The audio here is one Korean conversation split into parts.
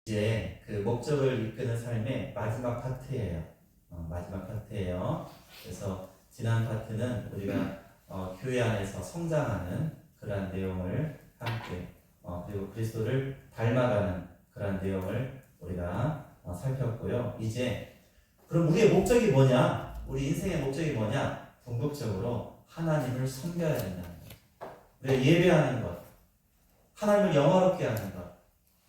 이제 그 목적을 이끄는 삶의 마지막 파트예요. 마지막 파트예요. 그래서 지난 파트는 우리가 교회 안에서 성장하는 그러한 내용을 함께 그리고 그리스도를 닮아가는 그러한 내용을 우리가 살폈고요. 이제 그럼 우리의 목적이 뭐냐? 우리 인생의 목적이 뭐냐? 궁극적으로 하나님을 섬겨야 된다는 것. 우리가 예배하는 것, 하나님을 영화롭게 하는 것,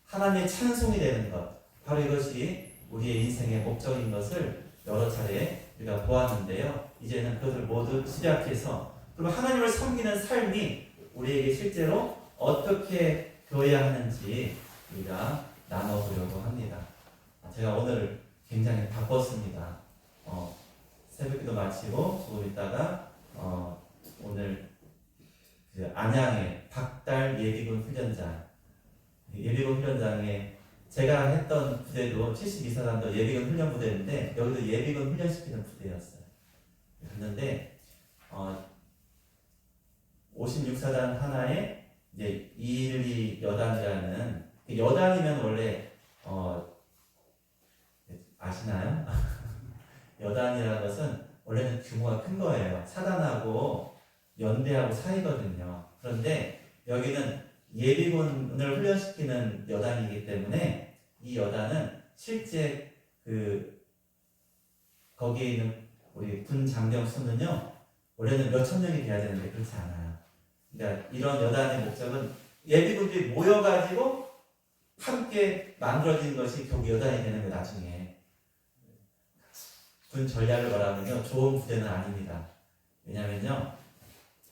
하나님의 찬송이 되는 것, 바로 이것이 우리의 인생의 목적인 것을 여러 차례 우리가 보았는데요. 이제는 그것을 모두 집약해서 그리고 하나님을 섬기는 삶이 우리에게 실제로 어떻게 되어야 하는지 우리가 나눠보려고 합니다. 제가 오늘 굉장히 바빴습니다. 새벽기도 마치고 조금 있다가 오늘 그 안양의 박달 예비군 훈련장, 예비군 훈련장에 제가 했던 부대도 72사단도 예비군 훈련 부대인데 여기도 예비군 훈련시키는 부대였어요. 갔는데 56사단 하나에 이제 212 여단이라는, 여단이면 원래 아시나요? 여단이라는 것은 원래는 규모가 큰 거예요. 사단하고 연대하고 사이거든요. 그런데 여기는 예비군을 훈련시키는 여단이기 때문에 이 여단은 실제 거기에 있는 우리 군 장병 수는요, 원래는 몇천 명이 돼야 되는데 그렇지 않아요. 그러니까 이런 여단의 목적은 예비군들이 모여가지고 함께 만들어진 것이 결국 여단이 되는 거예요. 나중에 군 전략을 말하면요, 좋은 부대는 아닙니다. 왜냐면요,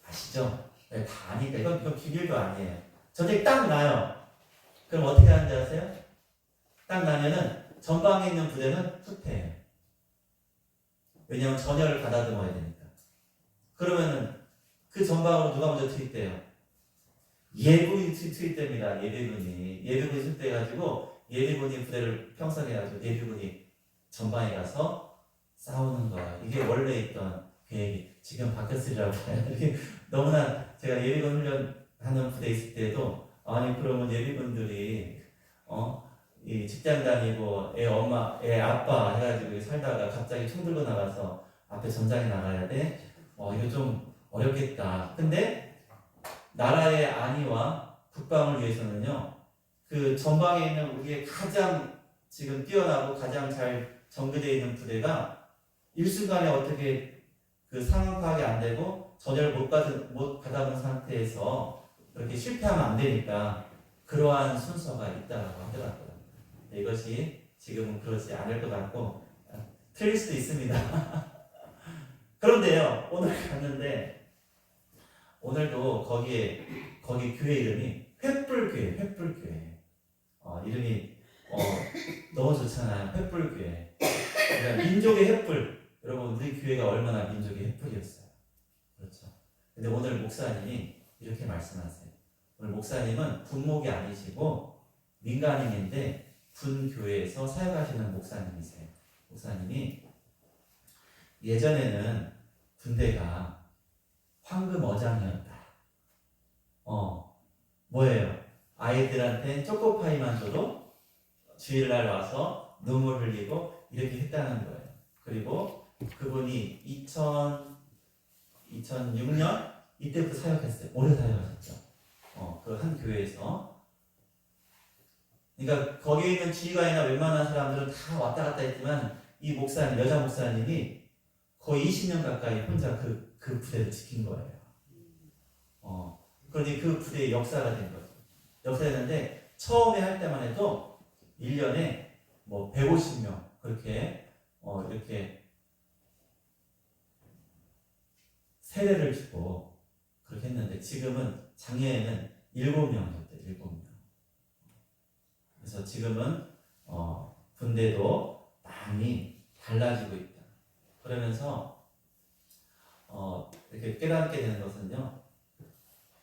아시죠? 다 아니까 이건 비밀도 아니에요. 전쟁 딱 나요. 그럼 어떻게 하는지 아세요? 딱 나면은 전방에 있는 부대는 후퇴해요. 왜냐하면 전열을 가다듬어야 되니까. 그러면은 그 전방으로 누가 먼저 투입돼요? 예비군이 투입됩니다. 예비군이 투입돼가지고 예비군이 부대를 편성해가지고 예비군이 전방에 가서 싸우는 거예요. 이게 원래 있던 계획이 지금 바뀌었으리라고 해요. 너무나 제가 예비군 훈련하는 부대에 있을 때도 아니 그러면 예비군들이 이 직장 다니고 애 엄마 애 아빠 해가지고 살다가 갑자기 총 들고 나가서 앞에 전장에 나가야 돼? 이거 좀 어렵겠다. 근데 나라의 안위와 국방을 위해서는요, 그 전방에 있는 우리의 가장 지금 뛰어나고 가장 잘 정비되어 있는 부대가 일순간에 어떻게 그 상황 파악이 안 되고 전열을 못 가다본 상태에서 그렇게 실패하면 안 되니까 그러한 순서가 있다고 하더라고요. 이것이 지금은 그렇지 않을 것 같고 틀릴 수도 있습니다. 그런데요, 오늘 갔는데 오늘도 거기 교회 이름이 횃불교회. 이름이 너무 좋잖아요. 횃불교회. 그러니까 민족의 횃불. 여러분, 우리 교회가 얼마나 민족의 횃불이었어요. 그렇죠. 근데 오늘 목사님이 이렇게 말씀하세요. 오늘 목사님은 군목이 아니시고 민간인인데 군교회에서 사역하시는 목사님이세요. 목사님이 예전에는 군대가 황금어장이었다. 뭐예요? 아이들한테 초코파이만 줘도 주일날 와서 눈물 흘리고 이렇게 했다는 거예요. 그리고 그분이 2006년 이때부터 사역했어요. 오래 사역하셨죠. 그 한 교회에서. 그러니까 거기에 있는 지휘관이나 웬만한 사람들은 다 왔다 갔다 했지만 이 목사님, 여자 목사님이 거의 20년 가까이 혼자 그 부대를 지킨 거예요. 그러니 그 부대의 역사가 된 거죠. 역사였는데 처음에 할 때만 해도 1년에 뭐 150명 그렇게 이렇게 세례를 주고 그렇게 했는데 지금은 작년에는 7명이었대요. 7명. 그래서 지금은 군대도 많이 달라지고 있다. 그러면서 이렇게 깨닫게 되는 것은요,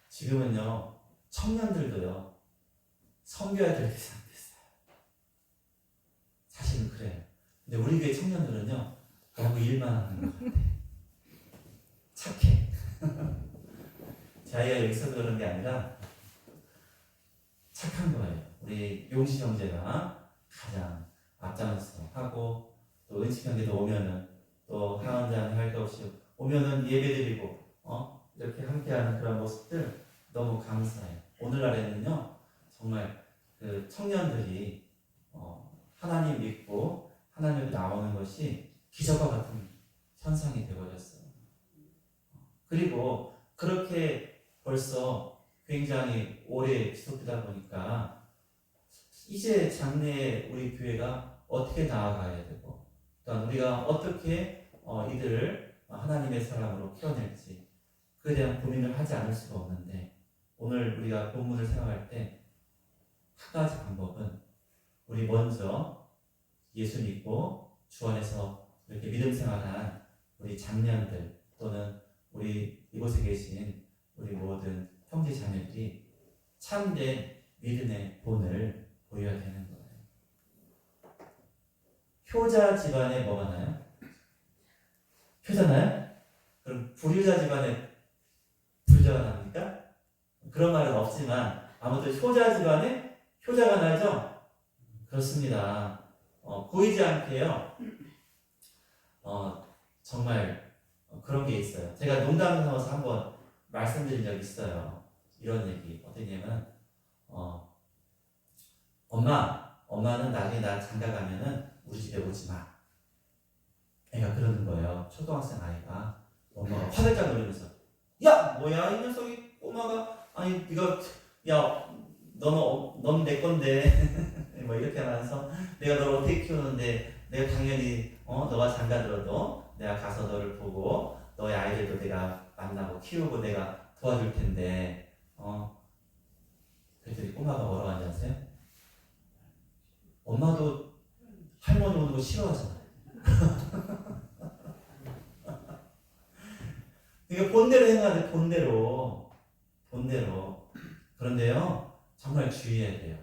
지금은요 청년들도요 섬겨야 될 대상이 됐어요. 사실은 그래요. 근데 우리 교회 청년들은요 너무 일만 하는 것 같아. 착해. 자기가 여기서 그러는 게 아니라 착한 거예요. 우리 용시 형제가 가장 앞장서 하고, 또 은식형제도 오면은 또 하원장 할 것 없이 오면은 예배드리고 이렇게 함께하는 그런 모습들 너무 감사해요. 오늘날에는요 정말 그 청년들이 하나님 믿고 하나님으로 나오는 것이 기적과 같은 현상이 되어버렸어요. 그리고 그렇게 벌써 굉장히 오래 지속되다 보니까 이제 장래에 우리 교회가 어떻게 나아가야 되고, 또한 우리가 어떻게 이들을 하나님의 사람으로 키워낼지 그에 대한 고민을 하지 않을 수가 없는데, 오늘 우리가 본문을 생각할 때 한 가지 방법은 우리 먼저 예수 믿고 주 안에서 이렇게 믿음 생활한 우리 장년들 또는 우리 이곳에 계신 우리 모든 형제 자매들이 참된 믿음의 본을 보여야 되는 거예요. 효자 집안에 뭐가 나요? 효자나요? 그럼 불효자 집안에 불효자가 납니까? 그런 말은 없지만 아무튼 효자 집안에 효자가 나죠? 그렇습니다. 보이지 않게요. 정말 그런 게 있어요. 제가 농담 삼아서 한번 말씀드린 적이 있어요. 이런 얘기. 어떠냐면 엄마는 나중에 나 장가 가면은 우리 집에 오지 마. 애가 그러는 거예요. 초등학생 아이가. 엄마가 화들짝 놀리면서, 야 뭐야 이 녀석이, 꼬마가, 아니 네가, 야 넌 내 건데 뭐 이렇게 하면서 내가 너를 어떻게 키우는데, 내가 당연히 너가 장가 들어도 내가 가서 너를 보고 너의 아이들도 내가 만나고 키우고 내가 도와줄 텐데, 그랬더니 꼬마가 뭐라고 하는지 아세요? 엄마도 할머니 오는 거 싫어하잖아요. 그러니까 본대로 행해야 돼. 본대로. 그런데요 정말 주의해야 돼요.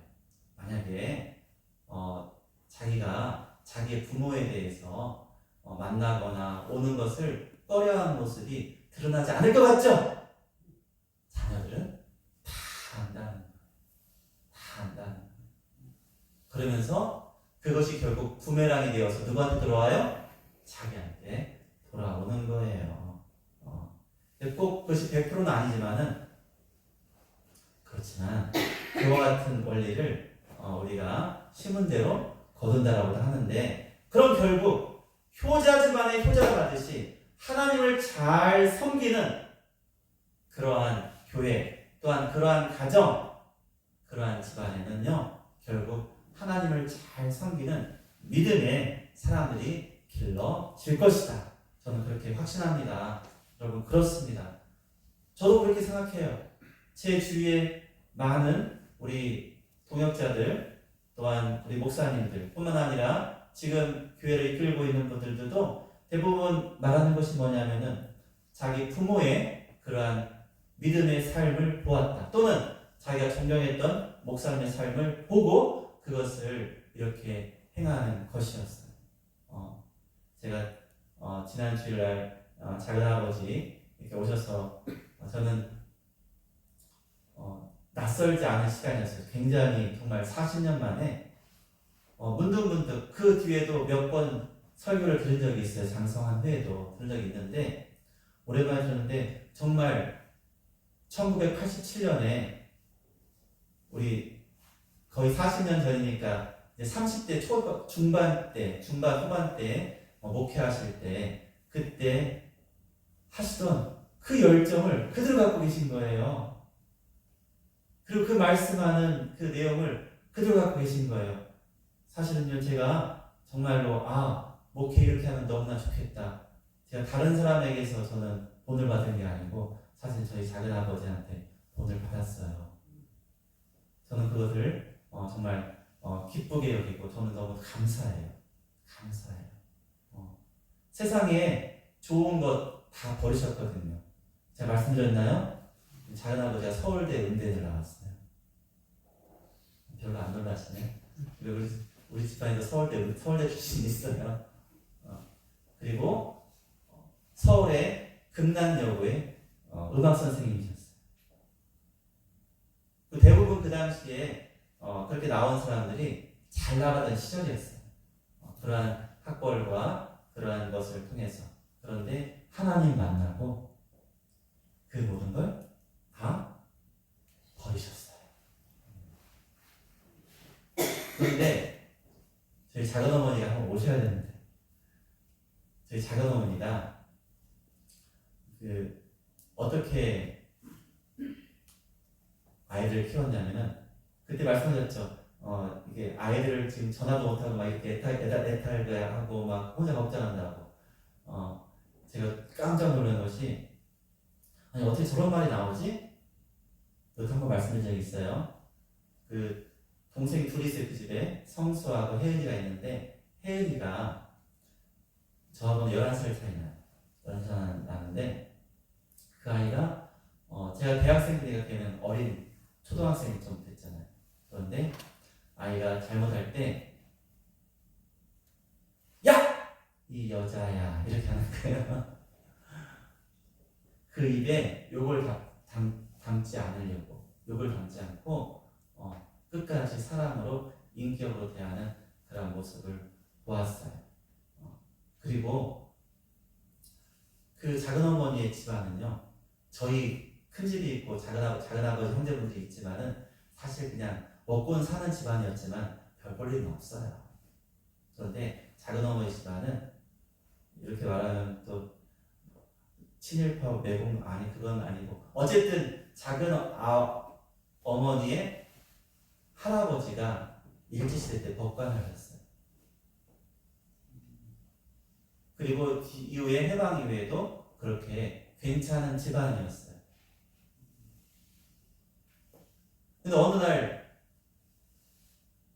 만약에 자기가 자기의 부모에 대해서 만나거나 오는 것을 꺼려하는 모습이 드러나지 않을 것 같죠? 자녀들은 다 안다는 거예요. 그러면서 그것이 결국 부메랑이 되어서 누구한테 들어와요? 자기한테 돌아오는 거예요. 꼭 그것이 100%는 아니지만은, 그렇지만 그와 같은 원리를 우리가 심은 대로 거둔다라고도 하는데, 그럼 결국 효자 집안의 효자가 받듯이 하나님을 잘 섬기는 그러한 교회, 또한 그러한 가정, 그러한 집안에는요 결국 하나님을 잘 섬기는 믿음의 사람들이 길러질 것이다. 저는 그렇게 확신합니다. 여러분 그렇습니다. 저도 그렇게 생각해요. 제 주위에 많은 우리 동역자들, 또한 우리 목사님들 뿐만 아니라 지금 교회를 이끌고 있는 분들도 대부분 말하는 것이 뭐냐면은 자기 부모의 그러한 믿음의 삶을 보았다, 또는 자기가 존경했던 목사님의 삶을 보고 그것을 이렇게 행하는 것이었어요. 제가 지난 주일날 작은아버지 이렇게 오셔서 저는 낯설지 않은 시간이었어요. 굉장히 정말 40년 만에 문득문득 그 뒤에도 몇 번 설교를 들은 적이 있어요. 장성한 회에도 들은 적이 있는데, 오랜만에 들었는데 정말 1987년에 우리 거의 40년 전이니까 이제 30대 중반 후반 때 목회하실 때 그때 하시던 그 열정을 그대로 갖고 계신 거예요. 그리고 그 말씀하는 그 내용을 그대로 갖고 계신 거예요. 사실은요 제가 정말로 목회 이렇게 하면 너무나 좋겠다, 제가 다른 사람에게서 저는 본을 받은 게 아니고 사실 저희 작은아버지한테 본을 받았어요. 저는 그것을 정말 기쁘게 여기고 저는 너무 감사해요. 세상에 좋은 것 다 버리셨거든요. 제가 말씀드렸나요? 작은아버지가 서울대 음대를 나왔어요. 별로 안 놀라시네. 우리 집안에도 서울대 출신이 있어요. 그리고 서울의 금남여고의 음악 선생님이셨어요. 대부분 그 당시에 그렇게 나온 사람들이 잘 나가던 시절이었어요. 그러한 학벌과 그러한 것을 통해서. 그런데 하나님 만나고 그 모든 걸 다 버리셨어요. 그런데 저희 작은 어머니가 한번 오셔야 되는데, 저희 작은 어머니가 어떻게 아이들을 키웠냐면은, 그때 말씀하셨죠. 이게 아이들을 지금 전화도 못하고 막 이렇게 애탈하고 막 혼자 걱정한다고. 제가 깜짝 놀란 것이, 아니 어떻게 저런 말이 나오지? 그것도 한번 말씀드린 적이 있어요. 그 동생이 둘이 있어요. 그 집에 성수하고 혜은이가 있는데, 혜은이가 저하고는 11살 차이 나요. 11살 나는데, 그 아이가 제가 대학생 때가 되면 어린 초등학생이 좀 됐잖아요. 그런데 아이가 잘못할 때, 야! 이 여자야, 이렇게 하는 거예요. 그 입에 욕을 담지 않으려고, 욕을 담지 않고 끝까지 사랑으로 인격으로 대하는 그런 모습을 보았어요. 그리고 그 작은 어머니의 집안은요, 저희 큰 집이 있고 작은 아버지 형제분들이 있지만은 사실 그냥 먹고 사는 집안이었지만 별 볼 일은 없어요. 그런데 작은 어머니 집안은 이렇게 말하면 또 친일파 매국, 아니 그건 아니고, 어쨌든 작은 어머니의 할아버지가 일제시대 때 법관을 하셨어요. 그리고 이후에 해방 이후에도 그렇게 괜찮은 집안이었어요. 근데 어느 날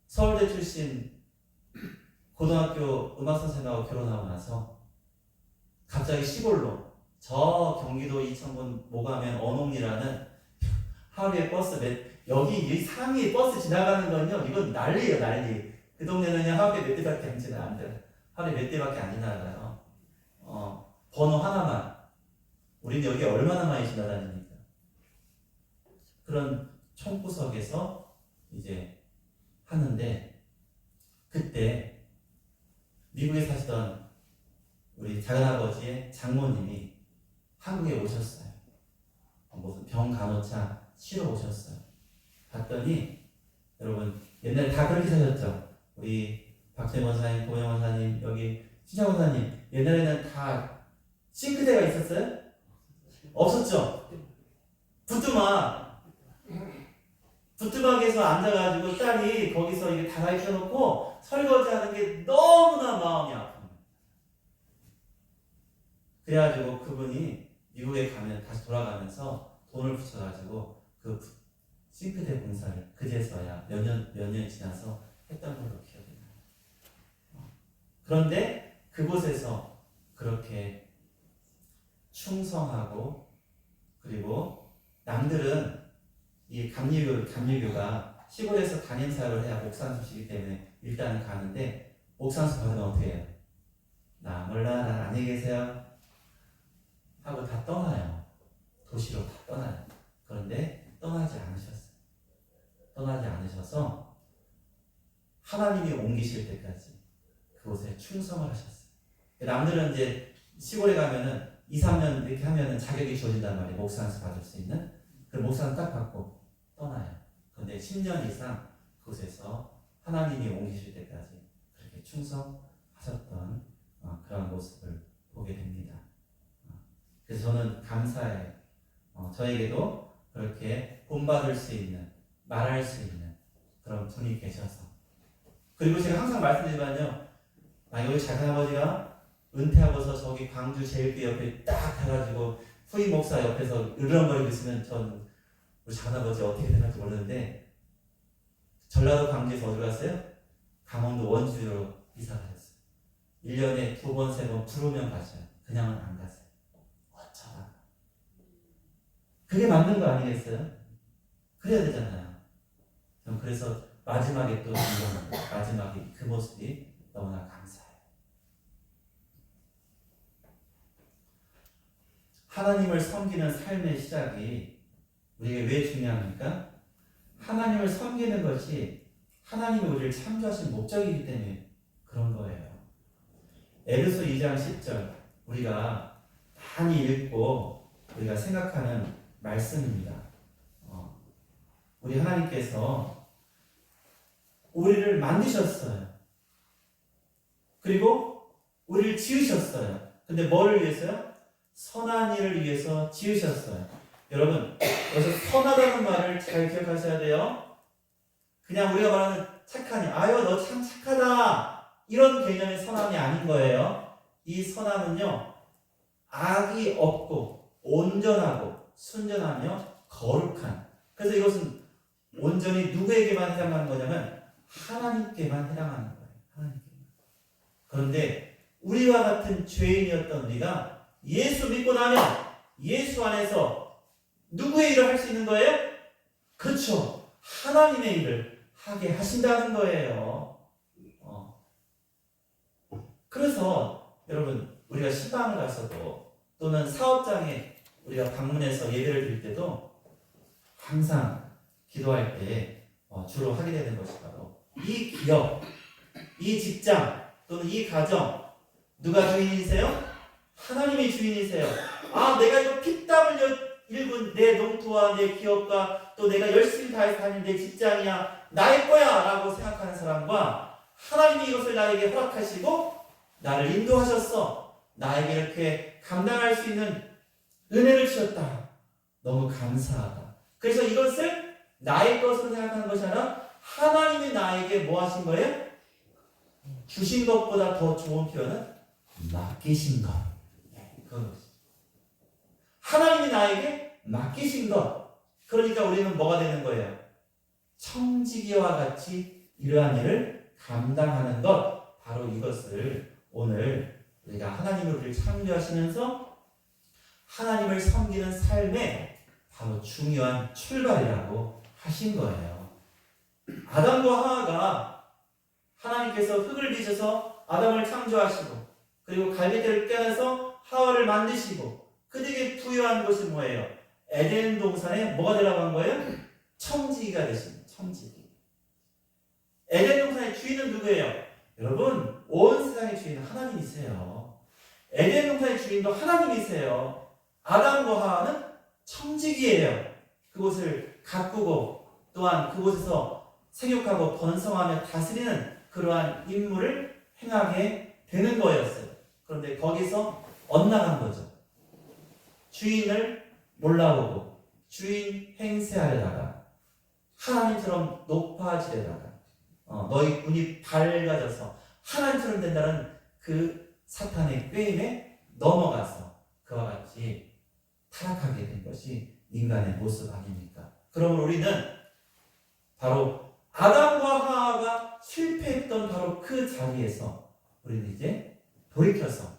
서울대 출신 고등학교 음악 선생님하고 결혼하고 나서 갑자기 시골로, 저 경기도 이천군 모가면 언옥리라는 하루에 여기 이 상위 버스 지나가는 건요, 이건 난리예요, 난리. 그 동네는 하루에 몇 대밖에 안 지나, 안 돼. 하루에 몇 대밖에 안 지나가요. 번호 하나만. 우린 여기 얼마나 많이 지나다닙니까? 그런 총구석에서 이제 하는데, 그때 미국에 사시던 우리 작은아버지의 장모님이 한국에 오셨어요. 무슨 병 간호차 쉬러 오셨어요. 봤더니, 여러분 옛날에 다 그렇게 사셨죠. 우리 박재원 사님, 고영원 사님, 여기 신창원 사님, 옛날에는 다 싱크대가 있었어요? 없었죠. 부뚜막에서 앉아가지고 딸이 거기서 이게 다 입혀놓고 설거지하는 게 너무나 마음이 아픕니다. 그래가지고 그분이 미국에 가면 다시 돌아가면서 돈을 붙여가지고 그 싱크대 공사를 그제서야 몇 년 지나서 했던 걸로 기억이 나요. 그런데 그곳에서 그렇게 충성하고, 그리고 남들은 이 감리교가 시골에서 단임사역을 해야 목상수시기 때문에 일단은 가는데, 목상수 받으면 어떻게 해요? 나 몰라, 나 안녕히 계세요 하고 다 떠나요. 도시로 다 떠나요. 그런데 떠나지 않으셔서 하나님이 옮기실 때까지 그곳에 충성을 하셨어요. 남들은 이제 시골에 가면은 2, 3년 이렇게 하면은 자격이 주어진단 말이에요. 목사한테 받을 수 있는. 그 목사는 딱 받고 떠나요. 그런데 10년 이상 그곳에서 하나님이 옮기실 때까지 그렇게 충성하셨던 그런 모습을 보게 됩니다. 그래서 저는 감사해요. 저에게도 그렇게 본받을 수 있는, 말할 수 있는 그런 분이 계셔서. 그리고 제가 항상 말씀드리지만요, 여기 작은아버지가 은퇴하고서 저기 광주 제일교 옆에 딱 가가지고 후임 목사 옆에서 으르렁거리고 있으면 전 우리 작은아버지 어떻게 생각할지 모르는데, 전라도 광주에서 어디 갔어요? 강원도 원주로 이사 가셨어요. 1년에 2번, 3번 부르면 가셔요. 그냥은 안 가세요. 어쩌다. 그게 맞는 거 아니겠어요? 그래야 되잖아요. 그래서 마지막에 또 마지막에 그 모습이 너무나 감사해요. 하나님을 섬기는 삶의 시작이 우리에게 왜 중요합니까? 하나님을 섬기는 것이 하나님이 우리를 창조하신 목적이기 때문에 그런 거예요. 에베소 2장 10절 우리가 많이 읽고 우리가 생각하는 말씀입니다. 우리 하나님께서 우리를 만드셨어요. 그리고 우리를 지으셨어요. 근데 뭐를 위해서요? 선한 일을 위해서 지으셨어요. 여러분, 여기서 선하다는 말을 잘 기억하셔야 돼요. 그냥 우리가 말하는 착하니, 아유 너 참 착하다 이런 개념의 선함이 아닌 거예요. 이 선함은요, 악이 없고 온전하고 순전하며 거룩한. 그래서 이것은 온전히 누구에게만 해당하는 거냐면 하나님께만 해당하는 거예요. 하나님께만. 그런데 우리와 같은 죄인이었던 우리가 예수 믿고 나면 예수 안에서 누구의 일을 할 수 있는 거예요? 그렇죠. 하나님의 일을 하게 하신다는 거예요. 그래서 여러분, 우리가 시방을 가서도 또는 사업장에 우리가 방문해서 예배를 드릴 때도 항상 기도할 때 주로 하게 되는 것이 바로 이 기업, 이 직장 또는 이 가정 누가 주인이세요? 하나님이 주인이세요. 아, 내가 이거 피땀 흘려 일군 내 농토와 내 기업과 또 내가 열심히 다해서 다니는 내 직장이야 나의 거야 라고 생각하는 사람과 하나님이 이것을 나에게 허락하시고 나를 인도하셨어. 나에게 이렇게 감당할 수 있는 은혜를 주셨다. 너무 감사하다. 그래서 이것을 나의 것으로 생각하는 것이 아니라 하나님이 나에게 뭐 하신 거예요? 주신 것보다 더 좋은 표현은 맡기신 것. 그건 하나님이 나에게 맡기신 것. 그러니까 우리는 뭐가 되는 거예요? 청지기와 같이 이러한 일을 감당하는 것. 바로 이것을 오늘 우리가 하나님이 우리를 창조하시면서 하나님을 섬기는 삶의 바로 중요한 출발이라고 하신 거예요. 아담과 하와가 하나님께서 흙을 빚어서 아담을 창조하시고 그리고 갈대를 깨서 하와를 만드시고 그들에게 부여한 것이 뭐예요? 에덴 동산에 뭐가 되라고 한 거예요? 청지기가 되신 청지기. 에덴 동산의 주인은 누구예요? 여러분, 온 세상의 주인은 하나님이세요. 에덴 동산의 주인도 하나님이세요. 아담과 하와는 청지기예요. 그곳을 가꾸고 또한 그곳에서 생육하고 번성하며 다스리는 그러한 임무를 행하게 되는 거였어요. 그런데 거기서 엇나간 거죠. 주인을 몰라보고 주인 행세하려다가 하나님처럼 높아지려다가 너희 눈이 밝아져서 하나님처럼 된다는 그 사탄의 꾀임에 넘어가서 그와 같이 타락하게 된 것이 인간의 모습 아닙니까? 그러면 우리는 바로 아담과 하와가 실패했던 바로 그 자리에서 우리는 이제 돌이켜서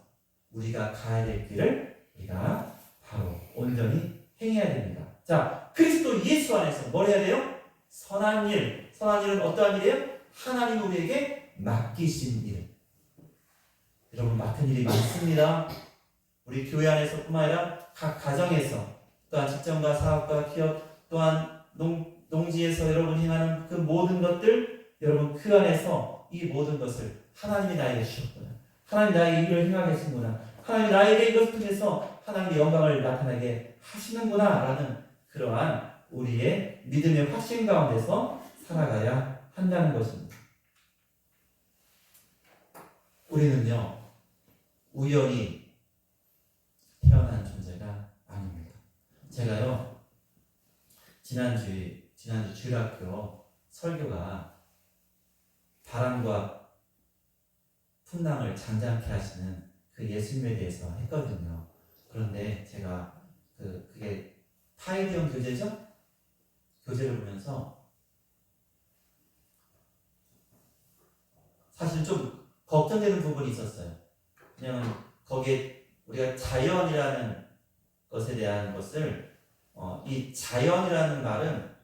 우리가 가야 될 길을 우리가 바로 온전히 행해야 됩니다. 자, 그리스도 예수 안에서 뭘 해야 돼요? 선한 일. 선한 일은 어떠한 일이에요? 하나님이 우리에게 맡기신 일. 여러분, 맡은 일이 많습니다. 우리 교회 안에서뿐만 아니라 각 가정에서 또한 직장과 사업과 기업 또한 농지에서 여러분이 행하는 그 모든 것들, 여러분 그 안에서 이 모든 것을 하나님이 나에게 주셨구나. 하나님이 나에게 일을 행하게 하시는구나. 하나님이 나에게 이것을 통해서 하나님의 영광을 나타나게 하시는구나 라는 그러한 우리의 믿음의 확신 가운데서 살아가야 한다는 것입니다. 우리는요, 우연히 태어난 존재가 아닙니다. 제가요, 지난주 주일학교 설교가 바람과 풍랑을 잠잠케 하시는 그 예수님에 대해서 했거든요. 그런데 제가 그게 타이디언 교재죠? 교재를 보면서 사실 좀 걱정되는 부분이 있었어요. 왜냐하면 거기에 우리가 자연이라는 것에 대한 것을 이 자연이라는 말은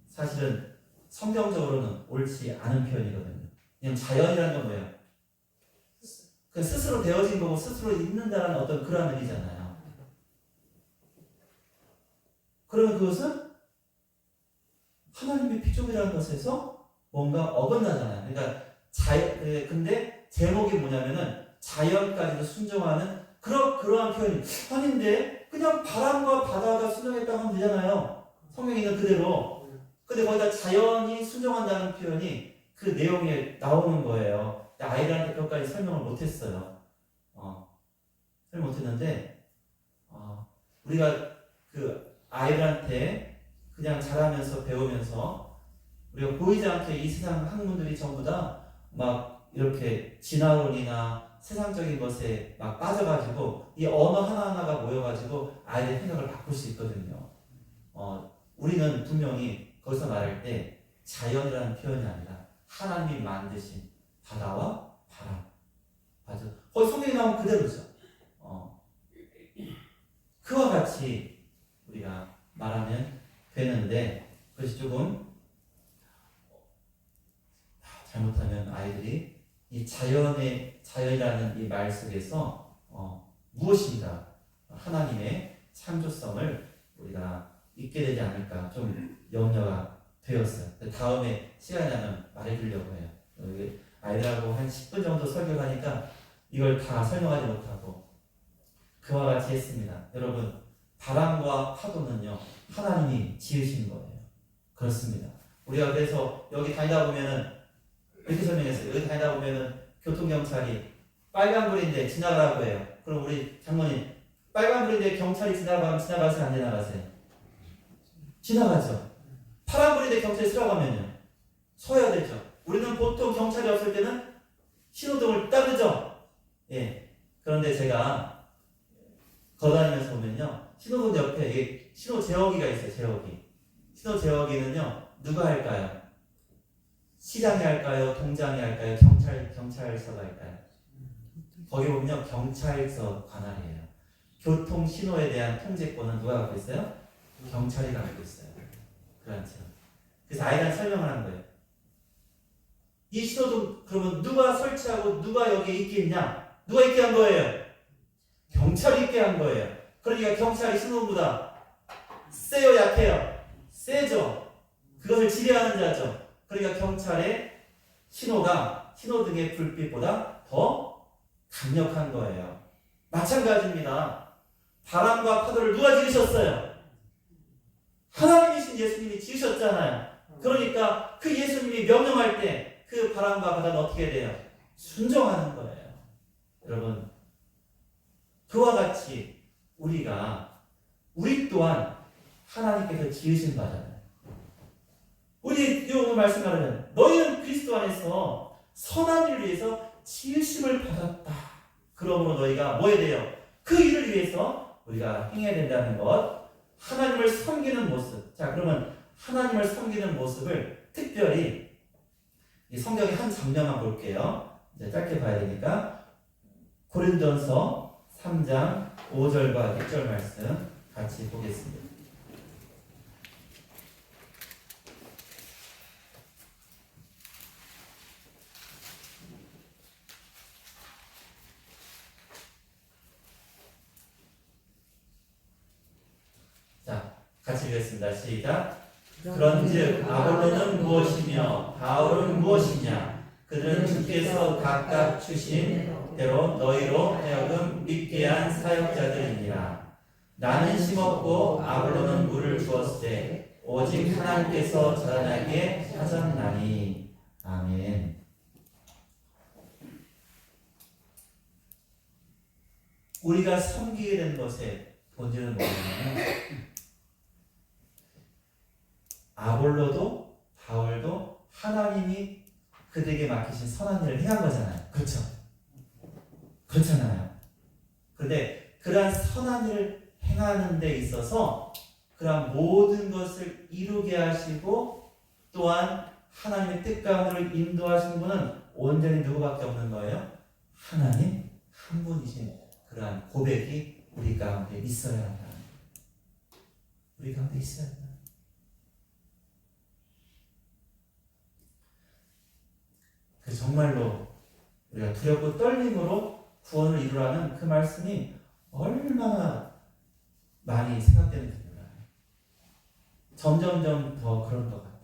사실은 성경적으로는 옳지 않은 표현이거든요. 왜냐하면 자연이라는 건 뭐예요? 그 스스로 되어진 거고 스스로 있는다는 어떤 그런 의미잖아요. 그러면 그것은 하나님의 피조물이라는 것에서 뭔가 어긋나잖아요. 그러니까 근데 제목이 뭐냐면은 자연까지도 순종하는 그러한 표현이 아닌데 그냥 바람과 바다가 순종했다고 하면 되잖아요. 성경에 있는 그대로. 근데 거기다 자연이 순종한다는 표현이 그 내용에 나오는 거예요. 아이들한테 그것까지 설명을 못했어요. 설명 못했는데 우리가 그 아이들한테 그냥 자라면서 배우면서 우리가 보이지 않게 이 세상 학문들이 전부 다 막 이렇게 진화론이나 세상적인 것에 막 빠져가지고 이 언어 하나하나가 모여가지고 아이들의 생각을 바꿀 수 있거든요. 우리는 분명히 거기서 말할 때 자연이라는 표현이 아니라 하나님이 만드신 바다와 바람. 맞아. 거기 성경에 나온 그대로죠. 그와 같이 우리가 말하면 되는데 그것이 조금 잘못하면 아이들이 이 자연이라는 이 말 속에서 무엇인가 하나님의 창조성을 우리가 잊게 되지 않을까 좀 염려가 되었어요. 다음에 시간이 나면 말해주려고 해요. 아이들하고 한 10분 정도 설교하니까 이걸 다 설명하지 못하고 그와 같이 했습니다. 여러분, 바람과 파도는요 하나님이 지으신 거예요. 그렇습니다. 우리가 그래서 여기 다니다 보면은 이렇게 설명했어요. 여기 다니다 보면은 교통경찰이 빨간불인데 지나가라고 해요. 그럼 우리 장모님 빨간불인데 경찰이 지나가면 지나가세요? 안 지나가세요? 지나가죠. 파란불인데 경찰이 서라가면요 서야 되죠. 우리는 보통 경찰이 없을 때는 신호등을 따르죠. 예. 그런데 제가 걸어다니면서 보면요 신호등 옆에 이게 신호 제어기가 있어요. 제어기. 신호 제어기는요 누가 할까요? 시장이 할까요? 동장이 할까요? 경찰서가 할까요? 거기 보면 경찰서 관할이에요. 교통 신호에 대한 통제권은 누가 갖고 있어요? 경찰이 갖고 있어요. 그렇죠. 그래서 아이들한테 설명을 한 거예요. 이 신호등 그러면 누가 설치하고 누가 여기에 있게 했냐? 누가 있게 한 거예요? 경찰이 있게 한 거예요. 그러니까 경찰이 신호등보다 세요, 약해요? 세죠. 그것을 지배하는 자죠. 그러니까 경찰의 신호등의 불빛보다 더 강력한 거예요. 마찬가지입니다. 바람과 파도를 누가 지으셨어요? 하나님이신 예수님이 지으셨잖아요. 그러니까 그 예수님이 명령할 때 그 바람과 바다는 어떻게 돼요? 순종하는 거예요. 여러분, 그와 같이 우리 또한 하나님께서 지으신 바잖아요. 우리 오늘 말씀하면 너희는 그리스도 안에서 선한 일을 위해서 지으심을 받았다. 그러므로 너희가 뭐 해야 돼요? 그 일을 위해서 우리가 행해야 된다는 것. 하나님을 섬기는 모습. 자, 그러면 하나님을 섬기는 모습을 특별히 이 성경의 한 장면만 볼게요. 이제 짧게 봐야 되니까 고린도전서 3장 5절과 6절 말씀 같이 보겠습니다. 자, 같이 읽겠습니다. 시작. 그런즉 아볼로는 무엇이며 바울은 무엇이냐? 그들은 주께서 각각 주신 대로 너희로 하여금 믿게 한 사역자들이니라. 나는 심었고 아볼로는 물을 주었을 때 오직 하나님께서 자라나게 하셨나니. 아멘. 우리가 섬기게 된 것의 본질은 뭐냐면 아볼로도 바울도 하나님이 그들에게 맡기신 선한 일을 해야 한 거잖아요. 그렇죠? 그렇잖아요. 그런데 그러한 선한 일을 행하는 데 있어서 그러한 모든 것을 이루게 하시고 또한 하나님의 뜻 가운데로 인도하시는 분은 온전히 누구밖에 없는 거예요? 하나님 한 분이신 그러한 고백이 우리 가운데 있어야 한다. 우리 가운데 있어야 한다. 그 정말로 우리가 두렵고 떨림으로 구원을 이루라는 그 말씀이 얼마나 많이 생각되는지 몰라요. 점점점 더 그런 것 같아요.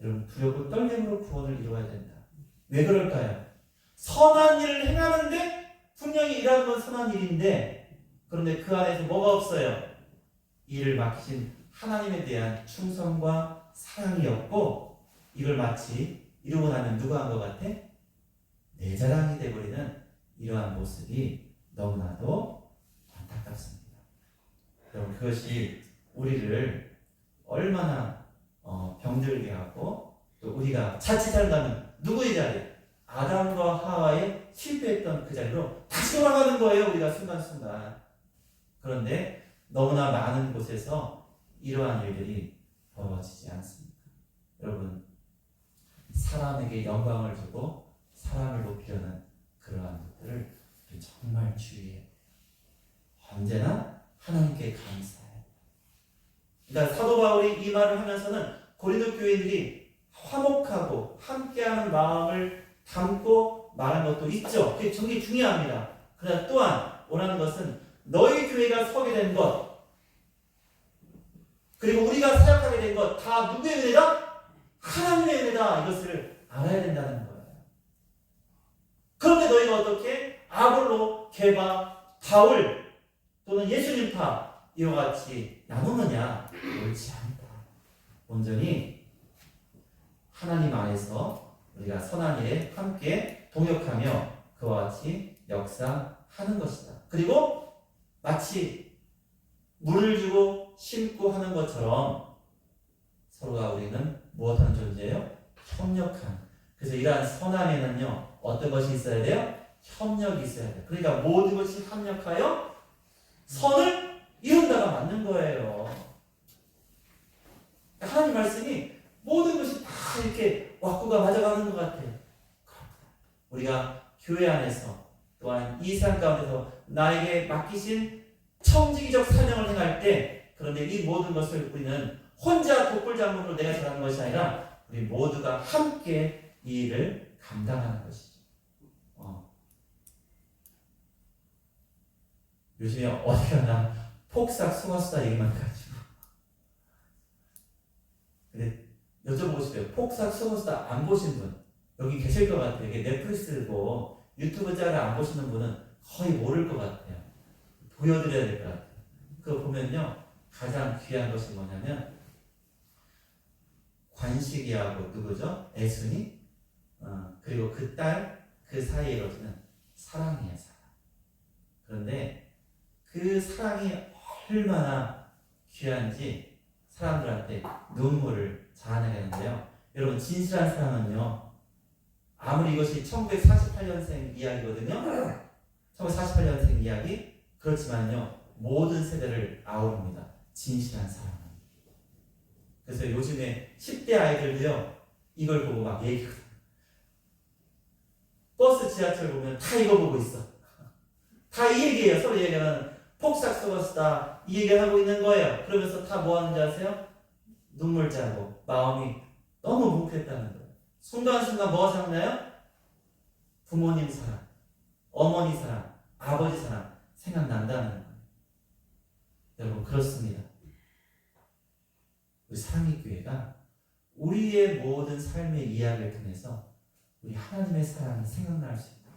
여러분 두렵고 떨림으로 구원을 이루어야 된다. 왜 그럴까요? 선한 일을 행하는데 분명히 일하는 건 선한 일인데 그런데 그 안에서 뭐가 없어요? 이를 맡기신 하나님에 대한 충성과 사랑이 없고 이걸 마치 이루고 나면 누가 한 것 같아? 내 자랑이 되어버리는 이러한 모습이 너무나도 안타깝습니다. 여러분 그것이 우리를 얼마나 병들게 하고 또 우리가 자칫 잘못하면 누구의 자리? 아담과 하와의 실패했던 그 자리로 다시 돌아가는 거예요. 우리가 순간순간. 그런데 너무나 많은 곳에서 이러한 일들이 벌어지지 않습니다. 여러분 사람에게 영광을 주고 사람을 높이려는 그러한 것들을 정말 주의해요. 언제나 하나님께 감사해요. 그러니까 사도 바울이 이 말을 하면서는 고린도 교인들이 화목하고 함께하는 마음을 담고 말한 것도 있죠. 그게 중요합니다. 그러나 또한 원하는 것은 너희 교회가 서게 된 것 그리고 우리가 사역하게 된 것 다 누구의 은혜다? 하나님의 은혜다. 이것을 알아야 된다는 거예요. 그런데 너희가 어떻게 아볼로, 게바, 바울 또는 예수님파 이와 같이 나누느냐? 옳지 않다. 온전히 하나님 안에서 우리가 선한 일에 함께 동역하며 그와 같이 역사하는 것이다. 그리고 마치 물을 주고 심고 하는 것처럼 서로가 우리는 무엇하는 존재예요? 협력한. 그래서 이러한 선함에는요 어떤 것이 있어야 돼요? 협력이 있어야 돼요. 그러니까 모든 것이 협력하여 선을 이룬다가 맞는 거예요. 하나님 말씀이 모든 것이 다 이렇게 왁구가 맞아가는 것 같아요. 우리가 교회 안에서 또한 이 삶 가운데서 나에게 맡기신 청지기적 사명을 행할 때 그런데 이 모든 것을 우리는 혼자 독불장군으로 내가 잘하는 것이 아니라 우리 모두가 함께 이 일을 감당하는 것이죠. 요즘에 어디 가나 폭삭 속았수다 얘기만 가지고 근데 여쭤보고 싶어요. 폭삭 속았수다 안 보신 분 여기 계실 것 같아요. 이게 넷플릭스고 유튜브 짤을 안 보시는 분은 거의 모를 것 같아요. 보여드려야 될 것 같아요. 그거 보면요 가장 귀한 것이 뭐냐면 관식이하고 누구죠? 애순이 그리고 그 딸 그 사이에 이루어지는 사랑이에요. 사랑. 그런데 그 사랑이 얼마나 귀한지 사람들한테 눈물을 자아내게 하는데요. 여러분 진실한 사랑은요 아무리 이것이 1948년생 이야기거든요. 1948년생 이야기 그렇지만요 모든 세대를 아우릅니다. 진실한 사랑은. 그래서 요즘에 10대 아이들도요 이걸 보고 막 얘기하거든요. 버스 지하철 보면 다 이거 보고 있어. 다 이 얘기예요. 서로 얘기하는 폭삭 속았다 이 얘기를 하고 있는 거예요. 그러면서 다 뭐 하는지 아세요? 눈물 짜고 마음이 너무 뭉클했다는 거예요. 순간순간 뭐가 생각나요? 부모님 사랑, 어머니 사랑, 아버지 사랑 생각난다는 거예요. 여러분 그렇습니다. 우리 사랑의 교회가 우리의 모든 삶의 이야기를 통해서 우리 하나님의 사랑이 생각날 수 있다.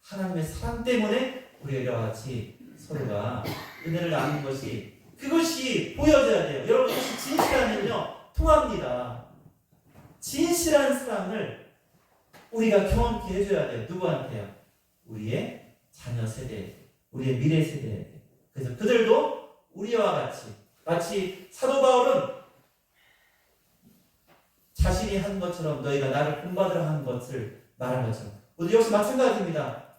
하나님의 사랑 때문에 우리가 이와 같이 서로가 은혜를 나누는 것이 그것이 보여져야 돼요. 여러분 그것이 진실하면요 통합니다. 진실한 사랑을 우리가 경험케 해줘야 돼요. 누구한테요? 우리의 자녀 세대, 우리의 미래 세대에게. 그래서 그들도 우리와 같이 마치 사도 바울은 자신이 한 것처럼 너희가 나를 본받으라 한 것을 말한 것처럼 우리 역시 마찬가지입니다.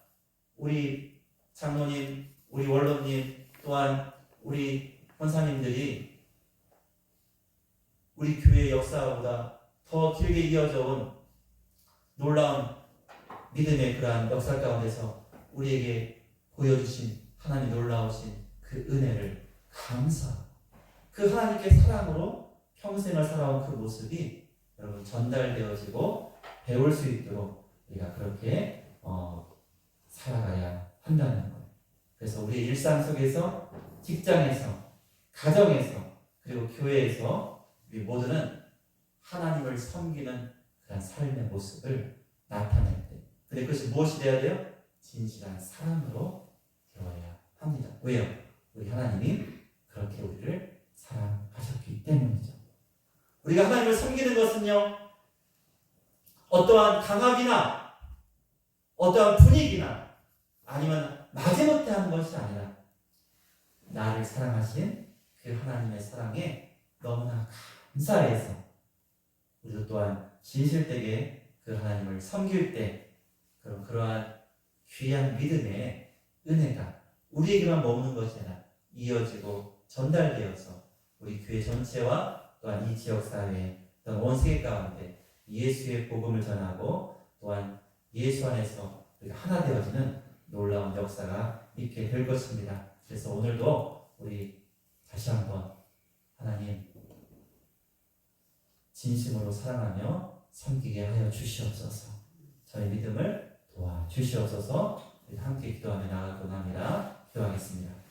우리 장로님, 우리 원로님 또한 우리 권사님들이 우리 교회의 역사보다 더 길게 이어져 온 놀라운 믿음의 그러한 역사 가운데서 우리에게 보여주신 하나님 놀라우신 그 은혜를 감사하고 그 하나님께 사랑으로 평생을 살아온 그 모습이 여러분 전달되어지고 배울 수 있도록 우리가 그렇게 살아가야 한다는 거예요. 그래서 우리 일상 속에서 직장에서 가정에서 그리고 교회에서 우리 모두는 하나님을 섬기는 그런 삶의 모습을 나타낼 때, 근데 그것이 무엇이 되어야 돼요? 진실한 사랑으로 되어야 합니다. 왜요? 우리 하나님이 그렇게 우리를 사랑하셨기 때문이죠. 우리가 하나님을 섬기는 것은요, 어떠한 강압이나 어떠한 분위기나 아니면 마지못해 하는 것이 아니라 나를 사랑하신 그 하나님의 사랑에 너무나 감사해서 우리도 또한 진실되게 그 하나님을 섬길 때 그러한 귀한 믿음의 은혜가 우리에게만 머무는 것이 아니라 이어지고 전달되어서 우리 교회 전체와 또한 이 지역사회 또한 온 세계 가운데 예수의 복음을 전하고 또한 예수 안에서 우리가 하나 되어지는 놀라운 역사가 있게 될 것입니다. 그래서 오늘도 우리 다시 한번 하나님 진심으로 사랑하며 섬기게 하여 주시옵소서. 저희 믿음을 도와주시옵소서. 함께 기도하며 나아가고 합니다. 기도하겠습니다.